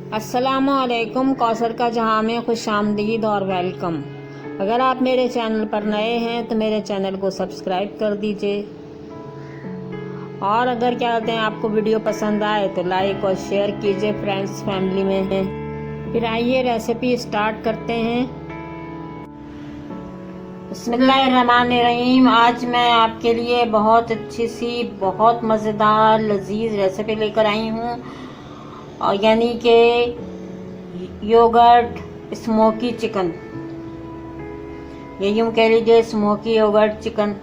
अस्सलामुअलैकुम। कौसर का जहां में खुश आमदीद और वेलकम। अगर आप मेरे चैनल पर नए हैं तो मेरे चैनल को सब्सक्राइब कर दीजिए, और अगर क्या कहते हैं आपको वीडियो पसंद आए तो लाइक और शेयर कीजिए फ्रेंड्स फैमिली में। फिर आइए रेसिपी स्टार्ट करते हैं। बिस्मिल्लाहिर्रहमानिर्रहीम। आज मैं आपके लिए बहुत अच्छी सी, बहुत मज़ेदार लजीज रेसिपी लेकर आई हूँ, और यानी कि योगर्ट स्मोकी चिकन, ये यूँ कह लीजिए स्मोकी योगर्ट चिकन।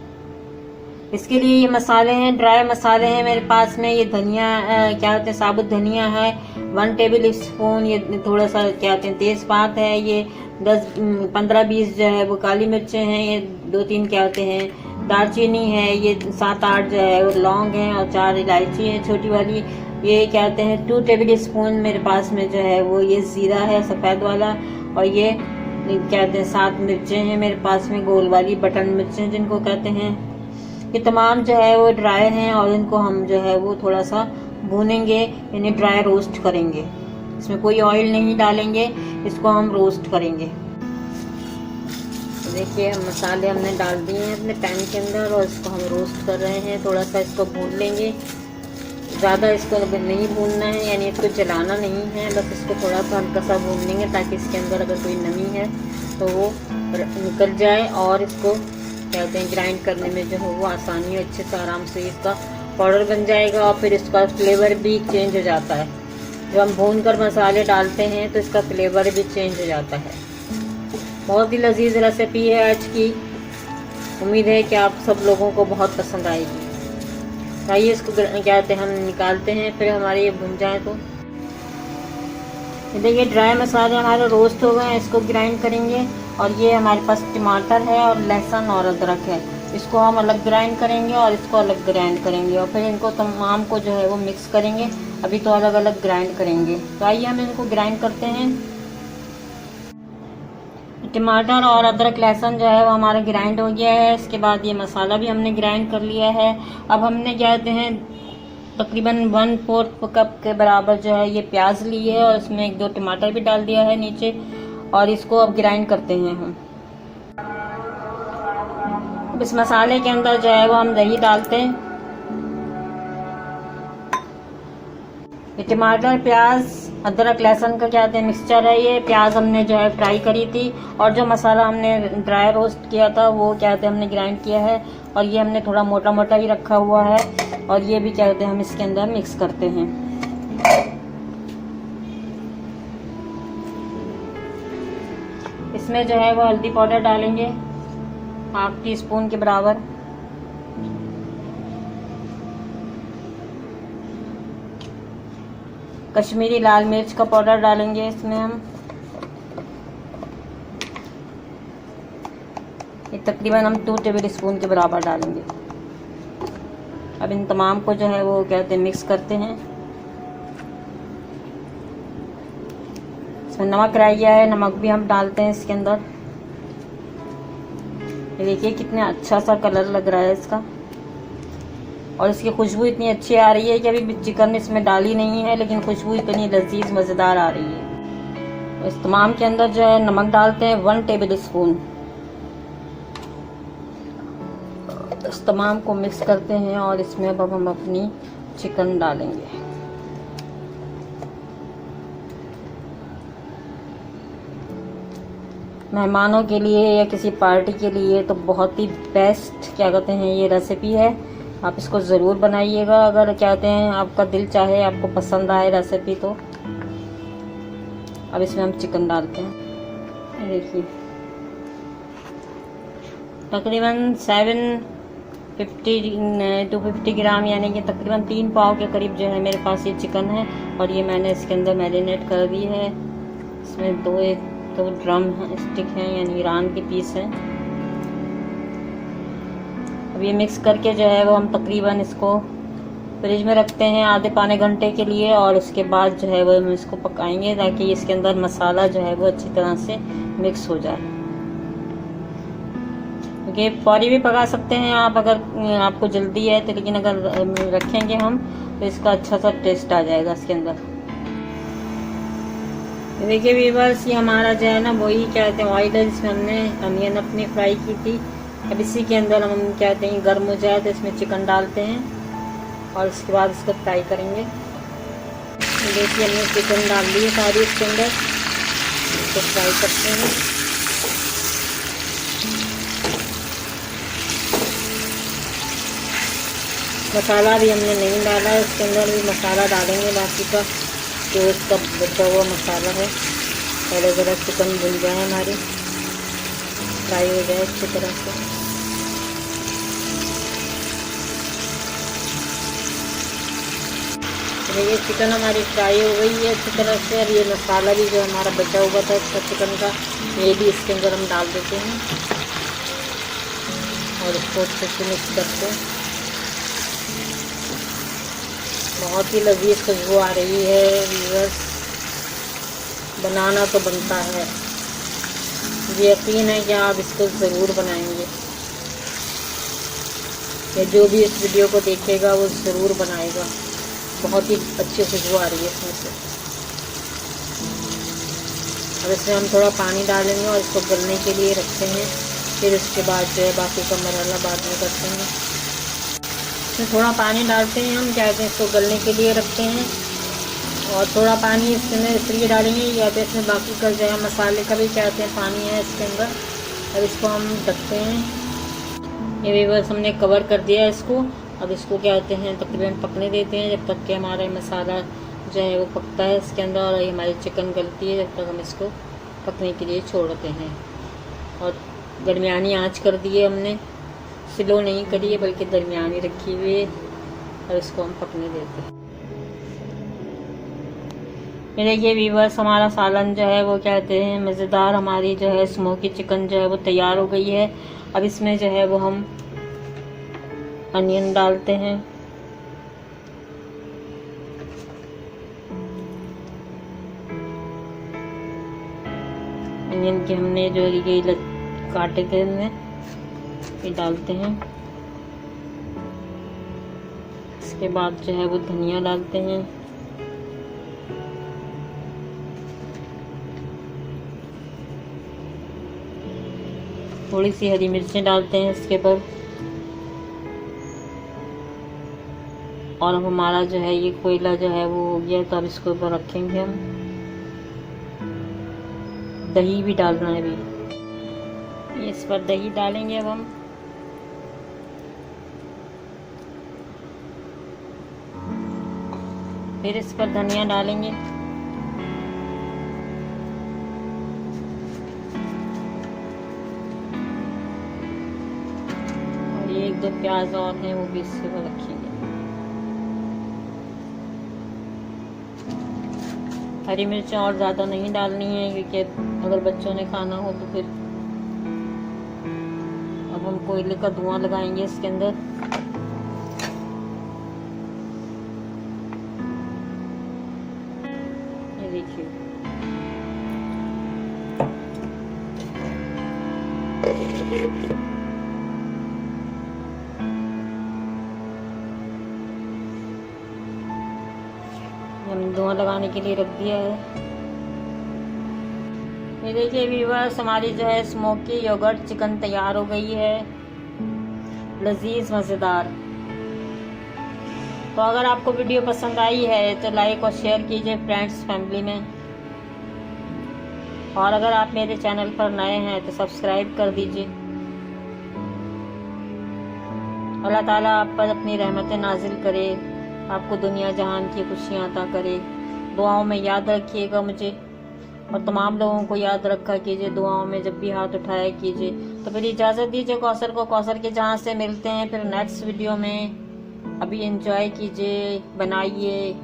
इसके लिए ये मसाले हैं, ड्राई मसाले हैं मेरे पास में। ये धनिया क्या कहते हैं, साबुत धनिया है 1 टेबल स्पून। ये थोड़ा सा क्या कहते हैं तेज़पात है। ये 10-15-20 जो है वो काली मिर्चें हैं। ये 2-3 क्या होते हैं दालचीनी है। ये 7-8 जो है वो लौंग हैं, और 4 इलायची है छोटी वाली। ये क्या कहते हैं 2 टेबल स्पून मेरे पास में जो है वो ये ज़ीरा है सफ़ेद वाला। और ये क्या कहते हैं 7 मिर्चें हैं मेरे पास में, गोल वाली बटन मिर्चें जिनको कहते हैं। ये तमाम जो है वो ड्राई हैं, और इनको हम जो है वो थोड़ा सा भूनेंगे, यानी ड्राई रोस्ट करेंगे। इसमें कोई ऑयल नहीं डालेंगे, इसको हम रोस्ट करेंगे। देखिए मसाले हमने डाल दिए हैं अपने पैन के अंदर, और इसको हम रोस्ट कर रहे हैं। थोड़ा सा इसको भून लेंगे, ज़्यादा इसको नहीं भूनना है, यानी इसको जलाना नहीं है, बस इसको थोड़ा सा हल्का सा भून लेंगे ताकि इसके अंदर अगर कोई नमी है तो वो निकल जाए, और इसको कहते हैं ग्राइंड करने में जो है वो आसानी है, अच्छे से आराम से इसका पाउडर बन जाएगा। और फिर इसका फ्लेवर भी चेंज हो जाता है। जब हम भून कर मसाले डालते हैं तो इसका फ्लेवर भी चेंज हो जाता है। बहुत ही लजीज रेसिपी है आज की। उम्मीद है कि आप सब लोगों को बहुत पसंद आएगी। आइए इसको क्या कहते हैं हम निकालते हैं, फिर हमारे ये भुन जाए तो। देखिए ड्राई मसाले हमारे रोस्ट हो गए हैं, इसको ग्राइंड करेंगे। और ये हमारे पास टमाटर है और लहसुन और अदरक है, इसको हम अलग ग्राइंड करेंगे और इसको अलग ग्राइंड करेंगे, और फिर इनको तमाम को जो है वो मिक्स करेंगे। अभी तो अलग अलग ग्राइंड करेंगे। तो आइए हम इनको ग्राइंड करते हैं। टमाटर और अदरक लहसुन जो है वो हमारा ग्राइंड हो गया है। इसके बाद ये मसाला भी हमने ग्राइंड कर लिया है। अब हमने क्या कहते हैं तकरीबन 1/4 कप के बराबर जो है ये प्याज ली है, और इसमें 1-2 टमाटर भी डाल दिया है नीचे, और इसको अब ग्राइंड करते हैं हम। अब इस मसाले के अंदर जो है वो हम दही डालते हैं। ये टमाटर प्याज अदरक लहसुन का क्या कहते हैं मिक्सचर है। ये प्याज हमने जो है फ्राई करी थी, और जो मसाला हमने ड्राई रोस्ट किया था वो क्या कहते हैं हमने ग्राइंड किया है, और ये हमने थोड़ा मोटा मोटा ही रखा हुआ है, और ये भी क्या कहते हैं हम इसके अंदर मिक्स करते हैं। इसमें जो है वो हल्दी पाउडर डालेंगे 1/2 टीस्पून के बराबर। कश्मीरी लाल मिर्च का पाउडर डालेंगे इसमें हम, ये तकरीबन हम 2 टेबल स्पून के बराबर डालेंगे। अब इन तमाम को जो है वो कहते हैं मिक्स करते हैं। इसमें नमक रह गया है, नमक भी हम डालते हैं इसके अंदर। ये देखिए कितना अच्छा सा कलर लग रहा है इसका, और इसकी खुशबू इतनी अच्छी आ रही है कि अभी चिकन इसमें डाली नहीं है, लेकिन खुशबू इतनी लजीज मज़ेदार आ रही है। इस तमाम के अंदर जो है नमक डालते हैं 1 टेबल स्पून। इस तमाम को मिक्स करते हैं, और इसमें अब हम अपनी चिकन डालेंगे। मेहमानों के लिए या किसी पार्टी के लिए तो बहुत ही बेस्ट क्या कहते हैं ये रेसिपी है। आप इसको ज़रूर बनाइएगा, अगर क्या कहते हैं आपका दिल चाहे, आपको पसंद आए रेसिपी तो। अब इसमें हम चिकन डालते हैं। देखिए तकरीबन 250 ग्राम, यानी कि तकरीबन 3 पाव के करीब जो है मेरे पास ये चिकन है, और ये मैंने इसके अंदर मैरिनेट कर दी है। इसमें 2 ड्रम स्टिक हैं, यानी ईरान के पीस हैं। अब ये मिक्स करके जो है वो हम तकरीबन इसको फ्रिज में रखते हैं आधे पौने घंटे के लिए, और उसके बाद जो है वो हम इसको पकाएंगे ताकि इसके अंदर मसाला जो है वो अच्छी तरह से मिक्स हो जाए। क्योंकि फौरी भी पका सकते हैं आप अगर आपको जल्दी है तो, लेकिन अगर रखेंगे हम तो इसका अच्छा सा टेस्ट आ जाएगा इसके अंदर। देखिए व्यूअर्स, ये हमारा जो है ना वही क्या कहते हैं ऑयल है, जिसमें हमने अनियन अपनी फ्राई की थी। अब इसी के अंदर हम क्या कहते हैं गर्म हो जाए तो इसमें चिकन डालते हैं और उसके बाद इसको फ्राई करेंगे। देखिए हमने चिकन डाल दी है सारी इसके अंदर, इसको फ्राई करते हैं। मसाला भी हमने नहीं डाला है, इसके अंदर भी मसाला डालेंगे बाकी का जो इसका बचा हुआ मसाला है। पहले ज़रा चिकन भुन जाए हमारी, फ्राई हो जाए अच्छी तरह से। ये चिकन हमारी फ्राई हो गई है अच्छी तरह से। अब ये मसाला भी जो हमारा बचा हुआ था इसका चिकन का, ये भी इसके अंदर हम डाल देते हैं और इसको अच्छे से मिक्स करते हैं। बहुत ही लजीज खुशबू आ रही है व्यूअर्स, बनाना तो बनता है, मुझे यकीन है कि आप इसको ज़रूर बनाएंगे। या जो भी इस वीडियो को देखेगा वो ज़रूर बनाएगा। बहुत ही अच्छी खुशबू आ रही है इसमें से। अब इसमें हम थोड़ा पानी डालेंगे और इसको गलने के लिए रखते हैं, फिर उसके बाद जो है बाकी का मरहला बाद में करते हैं। इसमें थोड़ा पानी डालते हैं, हम क्या कहते हैं इसको गलने के लिए रखते हैं और थोड़ा पानी इसमें इसलिए डालेंगे या तो इसमें बाकी का जो है मसाले का भी क्या कहते हैं पानी है इसके अंदर। अब इसको हम ढकते हैं। ये व्यूअर्स हमने कवर कर दिया इसको। अब इसको क्या कहते हैं तकरीबन पकने देते हैं जब तक कि हमारा मसाला जो है वो पकता है इसके अंदर और ये हमारी चिकन गलती है, जब तक हम इसको पकने के लिए छोड़ते हैं। और दरमियानी आंच कर दी है हमने, स्लो नहीं करी है बल्कि दरमियानी रखी हुई है और इसको हम पकने देते हैं। ये देखिए व्यूअर्स, हमारा सालन जो है वो क्या कहते हैं मज़ेदार हमारी जो है स्मोकी चिकन जो है वो तैयार हो गई है। अब इसमें जो है वो हम अनियन डालते हैं। अनियन के हमने जो ये काटे थे हमने ये डालते हैं। इसके बाद जो है वो धनिया डालते हैं। थोड़ी सी हरी मिर्चें डालते हैं इसके ऊपर। और अब हमारा जो है ये कोयला जो है वो हो गया, तो अब इसके ऊपर रखेंगे हम। दही भी डालना है अभी, इस पर दही डालेंगे अब हम। फिर इस पर धनिया डालेंगे। और ये 1-2 प्याज और हैं वो भी इसके ऊपर रखेंगे। हरी मिर्च और ज़्यादा नहीं डालनी है क्योंकि अगर बच्चों ने खाना हो तो फिर। अब हम कोयले का धुआं लगाएंगे इसके अंदर। ये देखिए हमने धुआं लगाने के लिए रख दिया है। ये देखिए व्यूअर्स, हमारी जो है स्मोकी योगर्ट चिकन तैयार हो गई है, लजीज मज़ेदार। तो अगर आपको वीडियो पसंद आई है तो लाइक और शेयर कीजिए फ्रेंड्स फैमिली में। और अगर आप मेरे चैनल पर नए हैं तो सब्सक्राइब कर दीजिए। अल्लाह ताला आप पर अपनी रहमतें नाजिल करे, आपको दुनिया जहान की खुशियाँ अता करे। दुआओं में याद रखिएगा मुझे और तमाम लोगों को याद रखा कीजिए दुआओं में, जब भी हाथ उठाया कीजिए। तो फिर इजाज़त दीजिए कौसर को, कौसर के जहाँ से मिलते हैं फिर नेक्स्ट वीडियो में। अभी एंजॉय कीजिए, बनाइए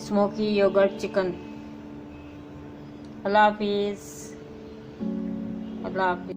स्मोकी योगर्ट चिकन। अल्लाह हाफिज़, अल्लाह हाफिज़।